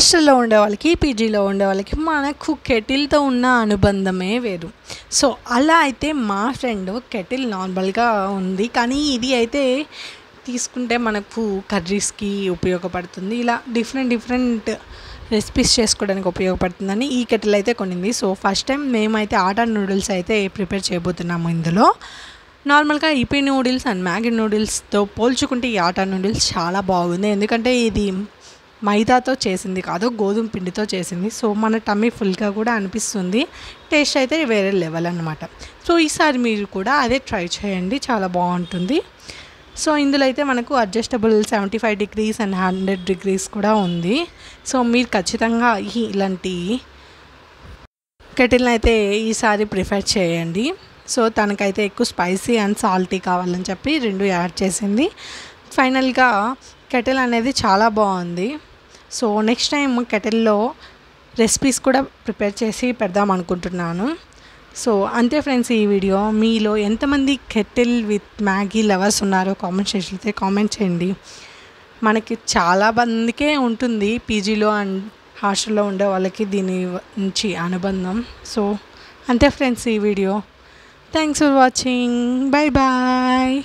హాస్టల్లో ఉండే వాళ్ళకి, పీజీలో ఉండే వాళ్ళకి మనకు కెటిల్‌తో ఉన్న అనుబంధమే వేరు. సో, అలా అయితే మా ఫ్రెండ్ కెటిల్ నార్మల్‌గా ఉంది. కానీ ఇది అయితే తీసుకుంటే మనకు కర్రీస్‌కి ఉపయోగపడుతుంది. ఇలా డిఫరెంట్ రెసిపీస్ చేసుకోవడానికి ఉపయోగపడుతుందని ఈ కెటిల్ అయితే కొనింది. సో, ఫస్ట్ టైం మేమైతే ఆటా నూడిల్స్ అయితే ప్రిపేర్ చేయబోతున్నాము ఇందులో. నార్మల్‌గా ఇపీ నూడిల్స్ అండ్ మ్యాగీ నూడిల్స్‌తో పోల్చుకుంటే ఈ ఆటా నూడిల్స్ చాలా బాగుంది. ఎందుకంటే ఇది మైదాతో చేసింది కాదు, గోధుమ పిండితో చేసింది. సో, మన టమ్మీ ఫుల్‌గా కూడా అనిపిస్తుంది. టేస్ట్ అయితే వేరే లెవెల్ అనమాట. సో, ఈసారి మీరు కూడా అదే ట్రై చేయండి, చాలా బాగుంటుంది. సో, ఇందులో అయితే మనకు అడ్జస్టబుల్ 75 డిగ్రీస్ అండ్ 100 డిగ్రీస్ కూడా ఉంది. సో, మీరు ఖచ్చితంగా ఇలాంటి కెటిల్‌ని అయితే ఈసారి ప్రిఫర్ చేయండి. సో, తనకైతే ఎక్కువ స్పైసీ అండ్ సాల్టీ కావాలని చెప్పి 2 యాడ్ చేసింది. ఫైనల్‌గా కెటిల్ అనేది చాలా బాగుంది. సో, నెక్స్ట్ టైం కెటిల్‌లో రెసిపీస్ కూడా ప్రిపేర్ చేసి పెడదాం అనుకుంటున్నాను. సో, అంతే ఫ్రెండ్స్ ఈ వీడియో. మీలో ఎంతమంది కెటిల్ విత్ మ్యాగీ లవర్స్ ఉన్నారో కామెంట్ సెక్షన్లో అయితే కామెంట్ చేయండి. మనకి చాలా మందికే ఉంటుంది పీజీలో అండ్ హాస్టల్లో ఉండే వాళ్ళకి దీని నుంచి అనుబంధం. సో, అంతే ఫ్రెండ్స్ ఈ వీడియో. Thanks for watching. Bye bye.